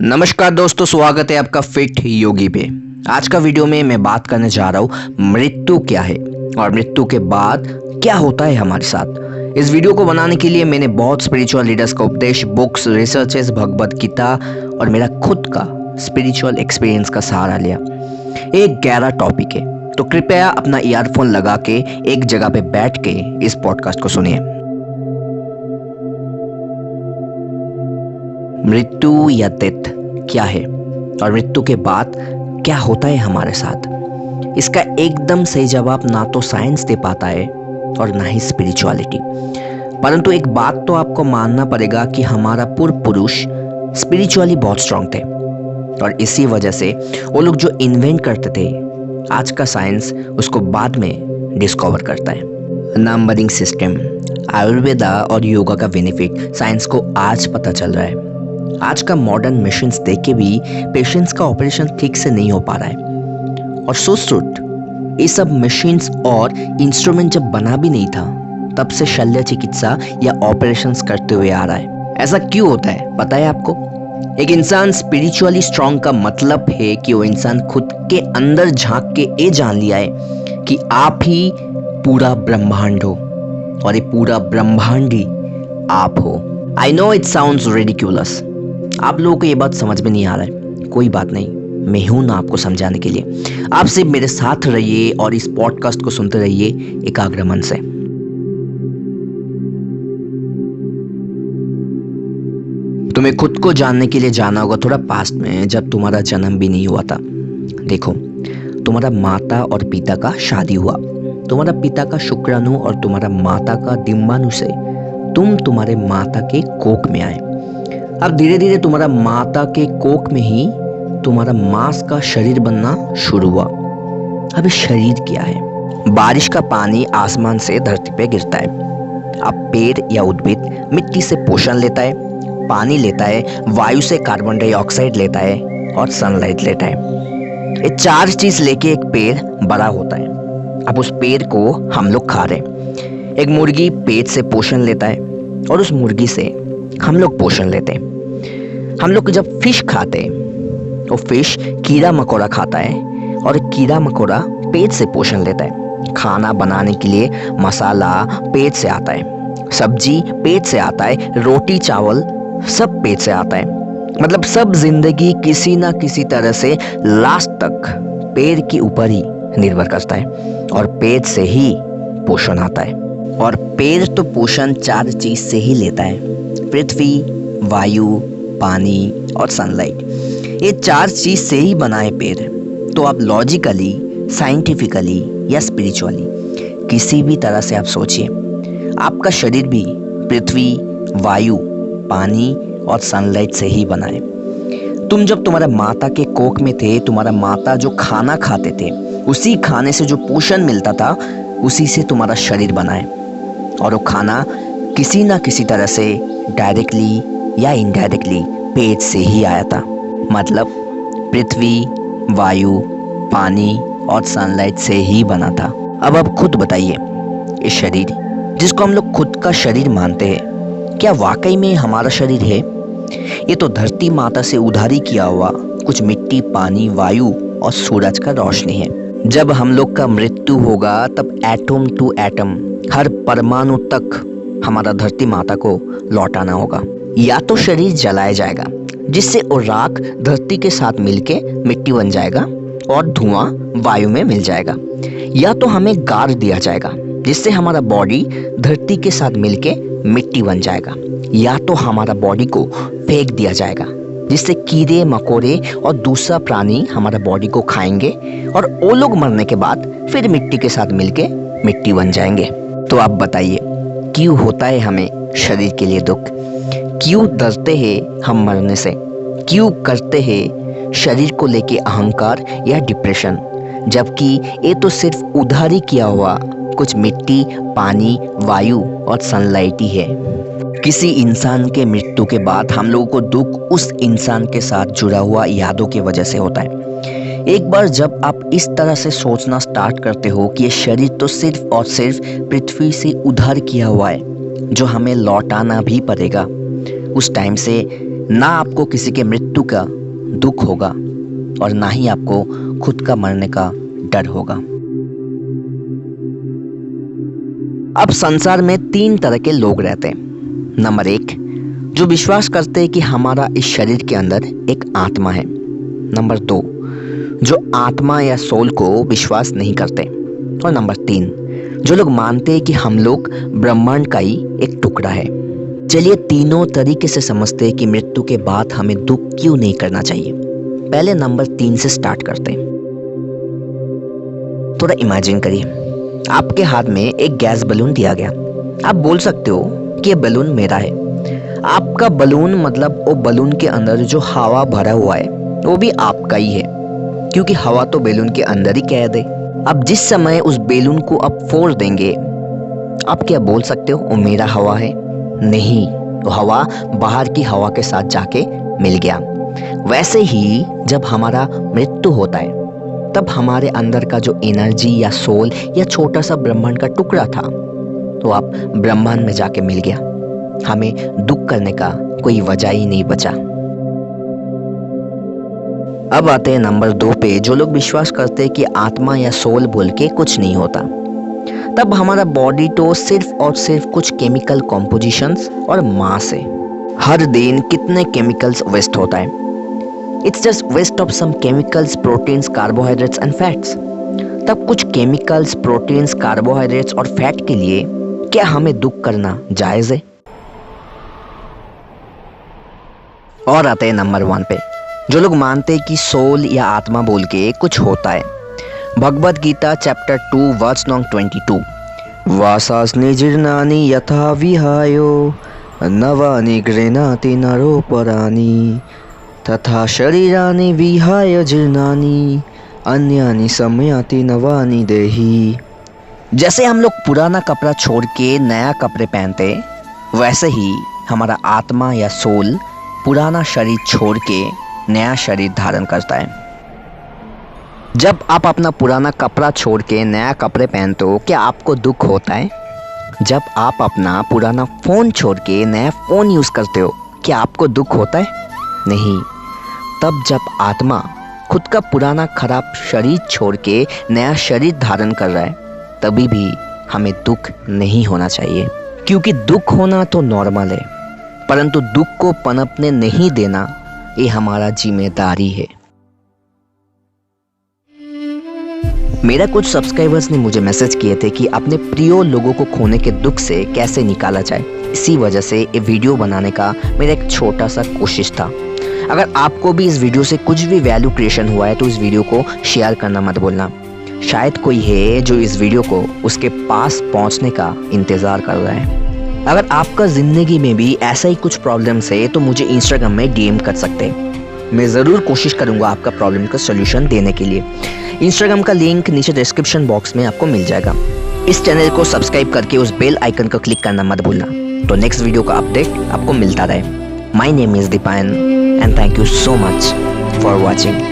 नमस्कार दोस्तों, स्वागत है आपका फिट योगी पे। आज का वीडियो में मैं बात करने जा रहा हूँ मृत्यु क्या है और मृत्यु के बाद क्या होता है हमारे साथ। इस वीडियो को बनाने के लिए मैंने बहुत स्पिरिचुअल लीडर्स का उपदेश, बुक्स, रिसर्चेस, भगवद गीता और मेरा खुद का स्पिरिचुअल एक्सपीरियंस का सहारा लिया। एक गहरा टॉपिक है, तो कृपया अपना ईयरफोन लगा के एक जगह पे बैठ के इस पॉडकास्ट को सुनिए। मृत्यु या डेथ क्या है और मृत्यु के बाद क्या होता है हमारे साथ, इसका एकदम सही जवाब ना तो साइंस दे पाता है और ना ही स्पिरिचुअलिटी। परंतु एक बात तो आपको मानना पड़ेगा कि हमारा पूर्व पुरुष स्पिरिचुअली बहुत स्ट्रांग थे और इसी वजह से वो लोग जो इन्वेंट करते थे, आज का साइंस उसको बाद में डिस्कवर करता है। नंबरिंग सिस्टम, आयुर्वेदा और योगा का बेनिफिट साइंस को आज पता चल रहा है। आज का मॉडर्न मशीन्स देख के भी पेशेंट्स का ऑपरेशन ठीक से नहीं हो पा रहा है। और सोच ये सब मशीन्स और इंस्ट्रूमेंट जब बना भी नहीं था, तब से शल्य चिकित्सा या ऑपरेशंस करते हुए आ रहा है। ऐसा क्यों होता है पता है आपको? एक इंसान स्पिरिचुअली स्ट्रांग का मतलब है कि वो इंसान खुद के अंदर झांक के ये जान लिया है कि आप ही पूरा ब्रह्मांड हो और ये पूरा ब्रह्मांड ही आप हो। I know it sounds ridiculous, आप लोगों को ये बात समझ में नहीं आ रहा है। कोई बात नहीं, मैं हूं ना आपको समझाने के लिए। आप सिर्फ मेरे साथ रहिए और इस पॉडकास्ट को सुनते रहिए एकाग्र मन से। तुम्हें खुद को जानने के लिए जाना होगा थोड़ा पास्ट में, जब तुम्हारा जन्म भी नहीं हुआ था। देखो, तुम्हारा माता और पिता का शादी हुआ, तुम्हारा पिता का शुक्राणु और तुम्हारा माता का डिंबाणु से तुम तुम्हारे माता के कोख में आए। अब धीरे धीरे तुम्हारा माता के कोख में ही तुम्हारा मांस का शरीर बनना शुरू हुआ। अब शरीर क्या है? बारिश का पानी आसमान से धरती पे गिरता है। अब पेड़ या उद्भिद मिट्टी से पोषण लेता है, पानी लेता है, वायु से कार्बन डाइऑक्साइड लेता है और सनलाइट लेता है। ये चार चीज लेके एक पेड़ बड़ा होता है। अब उस पेड़ को हम लोग खा रहे हैं। एक मुर्गी पेट से पोषण लेता है और उस मुर्गी से हम लोग पोषण लेते हैं। हम लोग जब फिश खाते हैं तो फिश कीड़ा मकोड़ा खाता है और कीड़ा मकोड़ा पेट से पोषण लेता है। खाना बनाने के लिए मसाला पेट से आता है, सब्जी पेट से आता है, रोटी चावल सब पेट से आता है। मतलब सब जिंदगी किसी ना किसी तरह से लास्ट तक पेट के ऊपर ही निर्भर करता है और पेट से ही पोषण आता है। और पेड़ तो पोषण चार चीज से ही लेता है: पृथ्वी, वायु, पानी और सनलाइट। ये चार चीज से ही बना है पेड़। तो आप लॉजिकली, साइंटिफिकली या स्पिरिचुअली किसी भी तरह से आप सोचिए, आपका शरीर भी पृथ्वी, वायु, पानी और सनलाइट से ही बना है। तुम जब तुम्हारा माता के कोख में थे, तुम्हारा माता जो खाना खाते थे, उसी खाने से जो पोषण मिलता था, उसी से तुम्हारा शरीर बना है। और वो खाना किसी ना किसी तरह से डायरेक्टली या इनडायरेक्टली पेट से ही आया था। मतलब पृथ्वी, वायु, पानी और सनलाइट से ही बना था। अब आप खुद बताइए, ये शरीर जिसको हम लोग खुद का शरीर मानते हैं, क्या वाकई में हमारा शरीर है? ये तो धरती माता से उधारी किया हुआ कुछ मिट्टी, पानी, वायु और सूरज का रोशनी है। जब हम लोग का मृत्यु होगा, तब एटम टू एटम, हर परमाणु तक हमारा धरती माता को लौटाना होगा। या तो शरीर जलाया जाएगा, जिससे वो राख धरती के साथ मिलके मिट्टी बन जाएगा और धुआं वायु में मिल जाएगा, या तो हमें गाड़ दिया जाएगा, जिससे हमारा बॉडी धरती के साथ मिलके मिट्टी बन जाएगा, या तो हमारा बॉडी को फेंक दिया जाएगा, जिससे कीड़े मकोड़े और दूसरा प्राणी हमारा बॉडी को खाएंगे और वो लोग मरने के बाद फिर मिट्टी के साथ मिलके मिट्टी बन जाएंगे। तो आप बताइए, क्यों होता है हमें शरीर के लिए दुख? क्यों डरते हैं हम मरने से? क्यों करते हैं शरीर को लेके अहंकार या डिप्रेशन, जबकि ये तो सिर्फ उधारी किया हुआ कुछ मिट्टी, पानी, वायु और सनलाइट ही है। किसी इंसान के मृत्यु के बाद हम लोगों को दुख उस इंसान के साथ जुड़ा हुआ यादों की वजह से होता है। एक बार जब आप इस तरह से सोचना स्टार्ट करते हो कि ये शरीर तो सिर्फ और सिर्फ पृथ्वी से उधार किया हुआ है, जो हमें लौटाना भी पड़ेगा, उस टाइम से ना आपको किसी के मृत्यु का दुख होगा और ना ही आपको खुद का मरने का डर होगा। अब संसार में 3 तरह के लोग रहते हैं। नंबर 1, जो विश्वास करते हैं कि हमारा इस शरीर के अंदर एक आत्मा है। नंबर 2, जो आत्मा या सोल को विश्वास नहीं करते। और नंबर 3, जो लोग मानते हैं कि हम लोग ब्रह्मांड का ही एक टुकड़ा है। चलिए तीनों तरीके से समझते हैं कि मृत्यु के बाद हमें दुख क्यों नहीं करना चाहिए। पहले नंबर 3 से स्टार्ट करते हैं। थोड़ा इमेजिन करिए, आपके हाथ में एक गैस बलून दिया गया। आप बोल सकते हो कि ये बलून मेरा है। आपका बलून मतलब वो बलून के अंदर जो हवा भरा हुआ है वो भी आपका ही है, क्योंकि हवा तो बैलून के अंदर ही कैद है। अब जिस समय उस बैलून को आप फोड़ देंगे, आप क्या बोल सकते हो वो मेरा हवा है? नहीं, वो हवा बाहर की हवा के साथ जाके मिल गया। वैसे ही जब हमारा मृत्यु होता है तब हमारे अंदर का जो एनर्जी या सोल या छोटा सा ब्रह्मांड का टुकड़ा था तो आप ब्रह्मांड में जाके मिल गया। हमें दुख करने का कोई वजह ही नहीं बचा। अब आते हैं नंबर 2 पे, जो लोग विश्वास करते हैं कि आत्मा या सोल बोल के कुछ नहीं होता। तब हमारा बॉडी तो सिर्फ और सिर्फ कुछ केमिकल कॉम्पोजिशंस और मास है। हर दिन कितने केमिकल्स वेस्ट होता है? It's just waste of some chemicals, proteins, carbohydrates and fats. तब कुछ केमिकल्स, प्रोटीन्स, कार्बोहाइड्रेट्स और फैट के लिए क्या हमें दुख करना जायज़ है? और आते हैं नंबर 1 पे, जो लोग मानते हैं कि सोल या आत्मा बोल के कुछ होता है। Bhagavad Gita chapter 2 verse number 22, वासास्नि जीर्णानि यथा विहायो नवानि गृह्णाति नरोपराणि तथा शरीरानि विहाय जीर्णानि अन्यानि संयाति नवानि देहि। जैसे हम लोग पुराना कपड़ा छोड़ के नया कपड़े पहनते, वैसे ही हमारा आत्मा या सोल पुराना शरीर छोड़ के नया शरीर धारण करता है। जब आप अपना पुराना कपड़ा छोड़ के नया कपड़े पहनते हो, क्या आपको दुख होता है? जब आप अपना पुराना फ़ोन छोड़ के नया फ़ोन यूज़ करते हो, क्या आपको दुख होता है? नहीं। तब जब आत्मा खुद का पुराना खराब शरीर छोड़ के नया शरीर धारण कर रहा है, तभी भी हमें दुख नहीं होना चाहिए, क्योंकि दुख होना तो नॉर्मल है, परंतु दुख को पनपने नहीं देना ये हमारा जिम्मेदारी है। मेरा कुछ सब्सक्राइबर्स ने मुझे मैसेज किए थे कि अपने प्रिय लोगों को खोने के दुख से कैसे निकाला जाए। इसी वजह से ये वीडियो बनाने का मेरा एक छोटा सा कोशिश था। अगर आपको भी इस वीडियो से कुछ भी वैल्यू क्रिएशन हुआ है तो इस वीडियो को शेयर करना मत भूलना। शायद कोई है जो इस वीडियो को उसके पास पहुंचने का इंतज़ार कर रहा है। अगर आपका ज़िंदगी में भी ऐसा ही कुछ प्रॉब्लम्स है तो मुझे इंस्टाग्राम में डीएम कर सकते हैं। मैं ज़रूर कोशिश करूँगा आपका प्रॉब्लम का सोल्यूशन देने के लिए। इंस्टाग्राम का लिंक नीचे डिस्क्रिप्शन बॉक्स में आपको मिल जाएगा। इस चैनल को सब्सक्राइब करके उस बेल आइकन को क्लिक करना मत भूलना, तो नेक्स्ट वीडियो का अपडेट आपको मिलता रहे। My name is Deepayan and thank you so much for watching.